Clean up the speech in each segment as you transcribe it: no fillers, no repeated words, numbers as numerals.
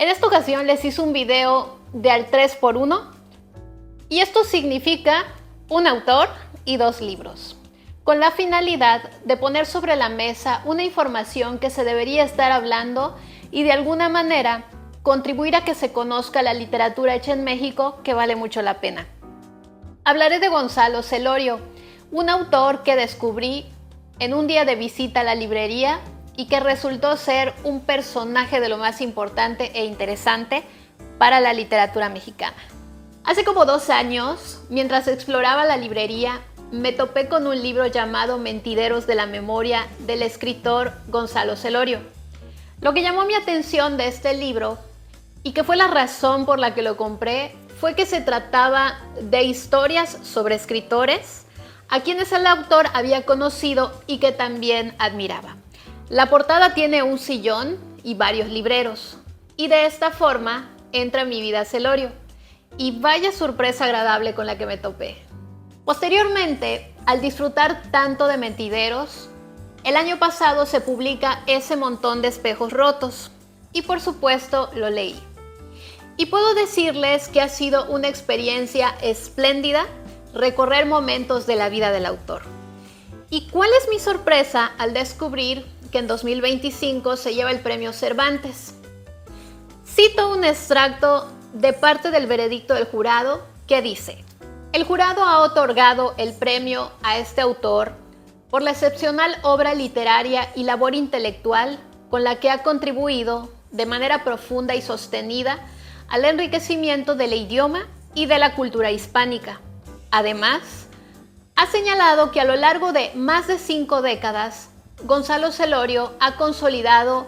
En esta ocasión les hice un video de al 3x1 y esto significa un autor y 2 libros, con la finalidad de poner sobre la mesa una información que se debería estar hablando y de alguna manera contribuir a que se conozca la literatura hecha en México, que vale mucho la pena. Hablaré de Gonzalo Celorio, un autor que descubrí en un día de visita a la librería y que resultó ser un personaje de lo más importante e interesante para la literatura mexicana. Hace como 2 años, mientras exploraba la librería, me topé con un libro llamado Mentideros de la Memoria del escritor Gonzalo Celorio. Lo que llamó mi atención de este libro, y que fue la razón por la que lo compré, fue que se trataba de historias sobre escritores a quienes el autor había conocido y que también admiraba. La portada tiene un sillón y varios libreros, y de esta forma entra en mi vida Celorio, y vaya sorpresa agradable con la que me topé. Posteriormente, al disfrutar tanto de Mentideros, el año pasado se publica Ese montón de espejos rotos, y por supuesto lo leí. Y puedo decirles que ha sido una experiencia espléndida recorrer momentos de la vida del autor. ¿Y cuál es mi sorpresa al descubrir que en 2025 se lleva el premio Cervantes? Cito un extracto de parte del veredicto del jurado que dice: el jurado ha otorgado el premio a este autor por la excepcional obra literaria y labor intelectual con la que ha contribuido de manera profunda y sostenida al enriquecimiento del idioma y de la cultura hispánica. Además, ha señalado que a lo largo de más de 5 décadas, Gonzalo Celorio ha consolidado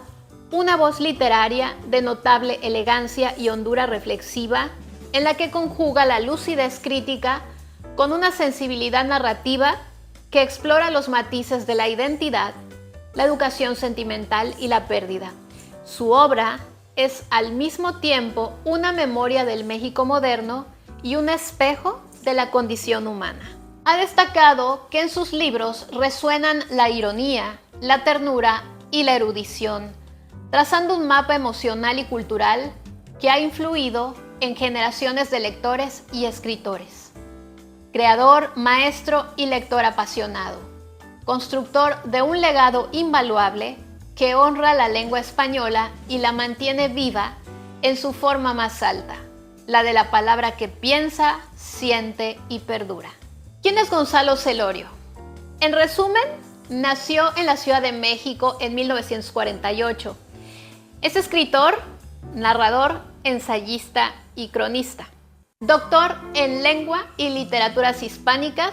una voz literaria de notable elegancia y hondura reflexiva, en la que conjuga la lucidez crítica con una sensibilidad narrativa que explora los matices de la identidad, la educación sentimental y la pérdida. Su obra es al mismo tiempo una memoria del México moderno y un espejo de la condición humana. Ha destacado que en sus libros resuenan la ironía, la ternura y la erudición, trazando un mapa emocional y cultural que ha influido en generaciones de lectores y escritores. Creador, maestro y lector apasionado, constructor de un legado invaluable que honra la lengua española y la mantiene viva en su forma más alta, la de la palabra que piensa, siente y perdura. ¿Quién es Gonzalo Celorio? En resumen, nació en la Ciudad de México en 1948. Es escritor, narrador, ensayista y cronista. Doctor en Lengua y Literaturas Hispánicas,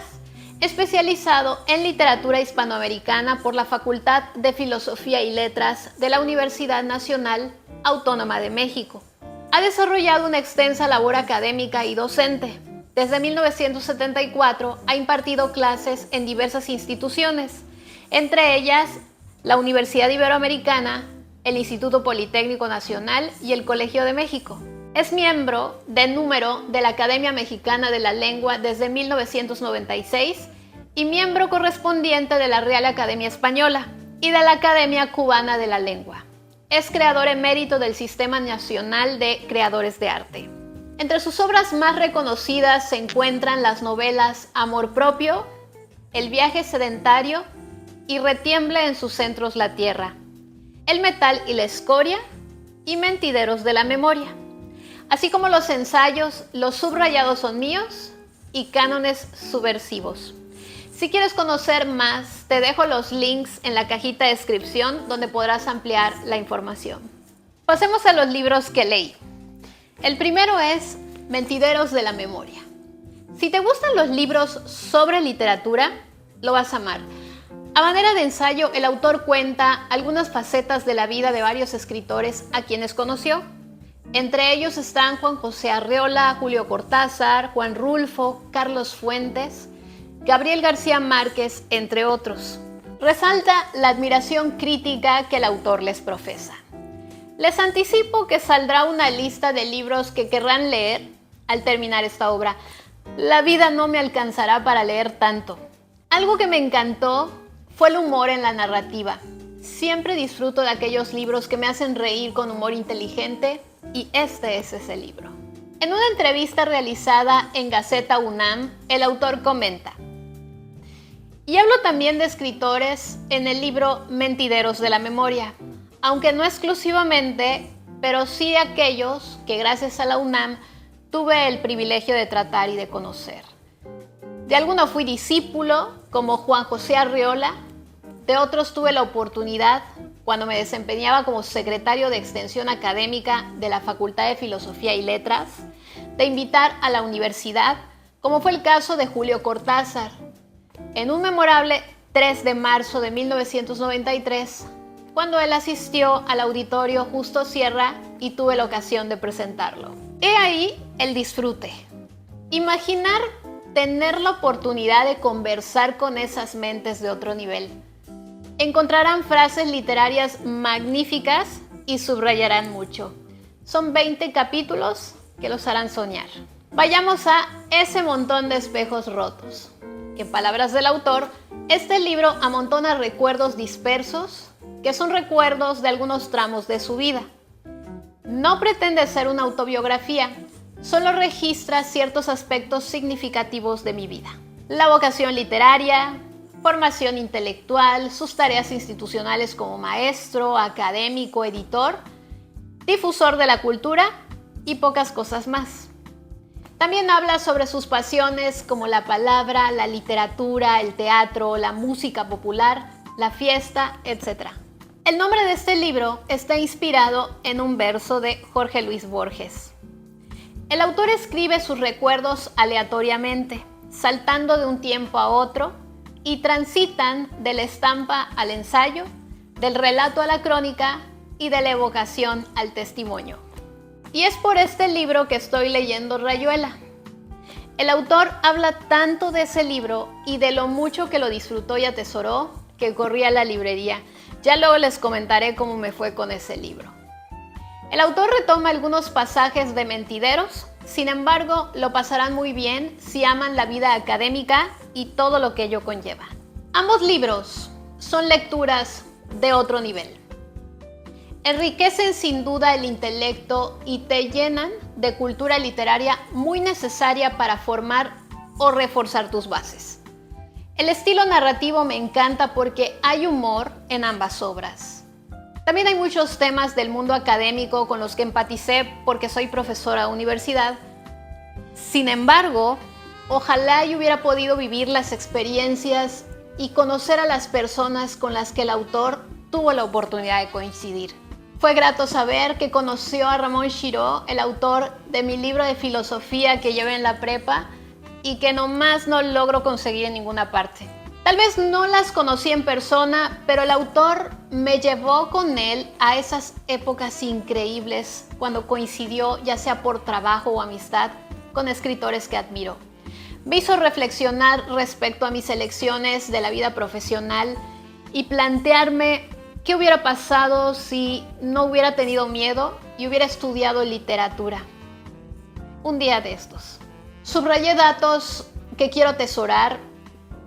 especializado en literatura hispanoamericana por la Facultad de Filosofía y Letras de la Universidad Nacional Autónoma de México. Ha desarrollado una extensa labor académica y docente. Desde 1974 ha impartido clases en diversas instituciones, entre ellas la Universidad Iberoamericana, el Instituto Politécnico Nacional y el Colegio de México. Es miembro de número de la Academia Mexicana de la Lengua desde 1996 y miembro correspondiente de la Real Academia Española y de la Academia Cubana de la Lengua. Es creador emérito del Sistema Nacional de Creadores de Arte. Entre sus obras más reconocidas se encuentran las novelas Amor Propio, El Viaje Sedentario y Retiemble en sus centros la tierra, El metal y la escoria y Mentideros de la Memoria, así como los ensayos Los subrayados son míos y Cánones subversivos. Si quieres conocer más, te dejo los links en la cajita de descripción donde podrás ampliar la información. Pasemos a los libros que leí. El primero es Mentideros de la Memoria. Si te gustan los libros sobre literatura, lo vas a amar. A manera de ensayo, el autor cuenta algunas facetas de la vida de varios escritores a quienes conoció. Entre ellos están Juan José Arreola, Julio Cortázar, Juan Rulfo, Carlos Fuentes, Gabriel García Márquez, entre otros. Resalta la admiración crítica que el autor les profesa. Les anticipo que saldrá una lista de libros que querrán leer al terminar esta obra. La vida no me alcanzará para leer tanto. Algo que me encantó fue el humor en la narrativa. Siempre disfruto de aquellos libros que me hacen reír con humor inteligente y este es ese libro. En una entrevista realizada en Gaceta UNAM, el autor comenta: y hablo también de escritores en el libro Mentideros de la Memoria, aunque no exclusivamente, pero sí de aquellos que gracias a la UNAM tuve el privilegio de tratar y de conocer. De algunos fui discípulo, como Juan José Arriola, de otros tuve la oportunidad, cuando me desempeñaba como secretario de Extensión Académica de la Facultad de Filosofía y Letras, de invitar a la universidad, como fue el caso de Julio Cortázar, en un memorable 3 de marzo de 1993, cuando él asistió al auditorio Justo Sierra y tuve la ocasión de presentarlo. He ahí el disfrute. Imaginar tener la oportunidad de conversar con esas mentes de otro nivel. Encontrarán frases literarias magníficas y subrayarán mucho. Son 20 capítulos que los harán soñar. Vayamos a Ese montón de espejos rotos. En palabras del autor, este libro amontona recuerdos dispersos, que son recuerdos de algunos tramos de su vida. No pretende ser una autobiografía, solo registra ciertos aspectos significativos de mi vida. La vocación literaria, formación intelectual, sus tareas institucionales como maestro, académico, editor, difusor de la cultura y pocas cosas más. También habla sobre sus pasiones como la palabra, la literatura, el teatro, la música popular, la fiesta, etc. El nombre de este libro está inspirado en un verso de Jorge Luis Borges. El autor escribe sus recuerdos aleatoriamente, saltando de un tiempo a otro, y transitan de la estampa al ensayo, del relato a la crónica y de la evocación al testimonio. Y es por este libro que estoy leyendo Rayuela. El autor habla tanto de ese libro y de lo mucho que lo disfrutó y atesoró, que corrí a la librería. Ya luego les comentaré cómo me fue con ese libro. El autor retoma algunos pasajes de Mentideros, sin embargo, lo pasarán muy bien si aman la vida académica y todo lo que ello conlleva. Ambos libros son lecturas de otro nivel. Enriquecen sin duda el intelecto y te llenan de cultura literaria muy necesaria para formar o reforzar tus bases. El estilo narrativo me encanta porque hay humor en ambas obras. También hay muchos temas del mundo académico con los que empaticé porque soy profesora de universidad. Sin embargo, ojalá yo hubiera podido vivir las experiencias y conocer a las personas con las que el autor tuvo la oportunidad de coincidir. Fue grato saber que conoció a Ramón Shiró, el autor de mi libro de filosofía que llevé en la prepa y que nomás no logro conseguir en ninguna parte. Tal vez no las conocí en persona, pero el autor me llevó con él a esas épocas increíbles cuando coincidió, ya sea por trabajo o amistad, con escritores que admiro. Me hizo reflexionar respecto a mis elecciones de la vida profesional y plantearme qué hubiera pasado si no hubiera tenido miedo y hubiera estudiado literatura. Un día de estos. Subrayé datos que quiero atesorar,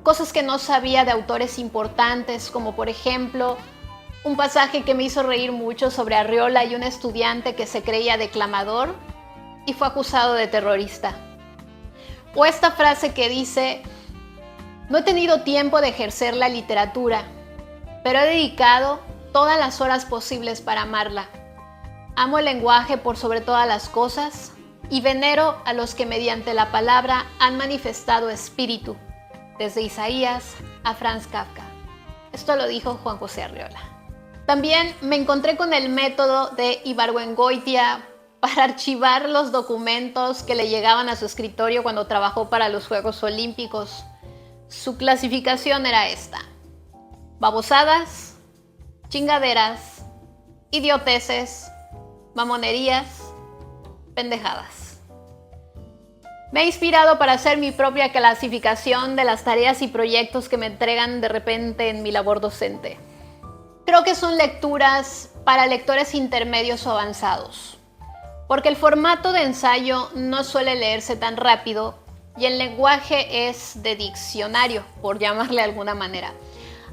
cosas que no sabía de autores importantes, como por ejemplo, un pasaje que me hizo reír mucho sobre Arriola y un estudiante que se creía declamador y fue acusado de terrorista. O esta frase que dice: no he tenido tiempo de ejercer la literatura, pero he dedicado todas las horas posibles para amarla. Amo el lenguaje por sobre todas las cosas y venero a los que mediante la palabra han manifestado espíritu, desde Isaías a Franz Kafka. Esto lo dijo Juan José Arriola. También me encontré con el método de Ibargüengoitia para archivar los documentos que le llegaban a su escritorio cuando trabajó para los Juegos Olímpicos. Su clasificación era esta: babosadas, chingaderas, idioteces, mamonerías, pendejadas. Me ha inspirado para hacer mi propia clasificación de las tareas y proyectos que me entregan de repente en mi labor docente. Creo que son lecturas para lectores intermedios o avanzados, porque el formato de ensayo no suele leerse tan rápido y el lenguaje es de diccionario, por llamarle de alguna manera.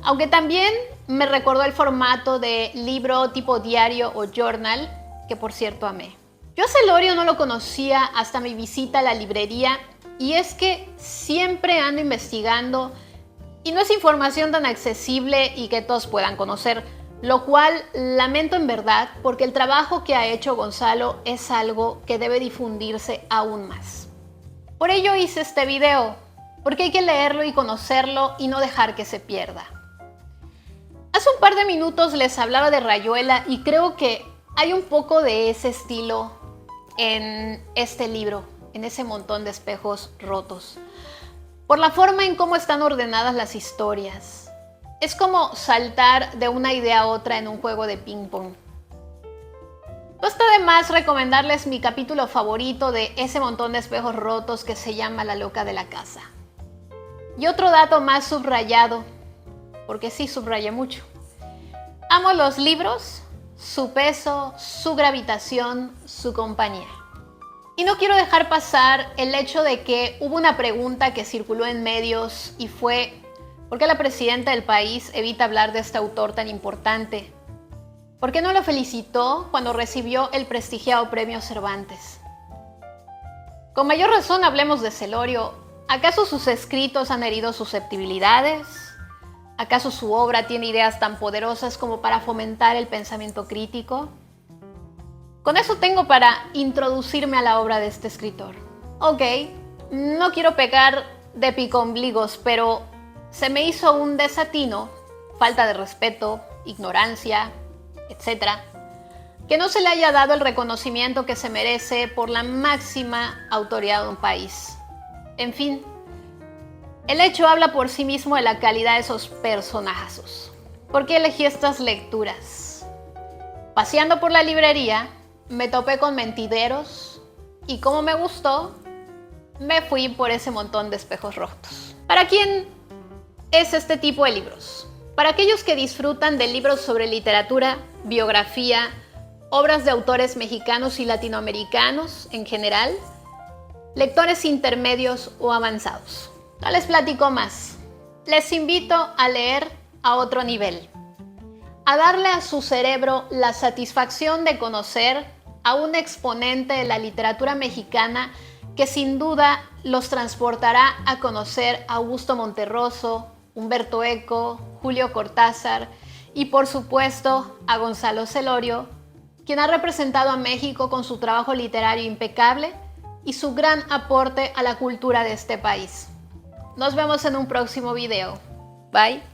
Aunque también me recordó el formato de libro tipo diario o journal, que por cierto amé. Yo a Celorio no lo conocía hasta mi visita a la librería, y es que siempre ando investigando y no es información tan accesible y que todos puedan conocer, lo cual lamento en verdad porque el trabajo que ha hecho Gonzalo es algo que debe difundirse aún más. Por ello hice este video, porque hay que leerlo y conocerlo y no dejar que se pierda. Hace un par de minutos les hablaba de Rayuela y creo que hay un poco de ese estilo en este libro, en ese montón de espejos rotos. Por la forma en cómo están ordenadas las historias. Es como saltar de una idea a otra en un juego de ping pong. No está de más recomendarles mi capítulo favorito de ese montón de espejos rotos que se llama La loca de la casa. Y otro dato más subrayado, porque sí subrayé mucho. Amo los libros, su peso, su gravitación, su compañía. Y no quiero dejar pasar el hecho de que hubo una pregunta que circuló en medios y fue ¿por qué la presidenta del país evita hablar de este autor tan importante? ¿Por qué no lo felicitó cuando recibió el prestigiado premio Cervantes? Con mayor razón hablemos de Celorio. ¿Acaso sus escritos han herido susceptibilidades? ¿Acaso su obra tiene ideas tan poderosas como para fomentar el pensamiento crítico? Con eso tengo para introducirme a la obra de este escritor. Ok, no quiero pecar de picombligos, pero se me hizo un desatino, falta de respeto, ignorancia, etc., que no se le haya dado el reconocimiento que se merece por la máxima autoridad de un país. En fin, el hecho habla por sí mismo de la calidad de esos personajazos. ¿Por qué elegí estas lecturas? Paseando por la librería, me topé con Mentideros y como me gustó, me fui por ese montón de espejos rotos. ¿Para quién es este tipo de libros? Para aquellos que disfrutan de libros sobre literatura, biografía, obras de autores mexicanos y latinoamericanos en general, lectores intermedios o avanzados. No les platico más. Les invito a leer a otro nivel, a darle a su cerebro la satisfacción de conocer a un exponente de la literatura mexicana que sin duda los transportará a conocer a Augusto Monterroso, Humberto Eco, Julio Cortázar y por supuesto a Gonzalo Celorio, quien ha representado a México con su trabajo literario impecable y su gran aporte a la cultura de este país. Nos vemos en un próximo video. Bye.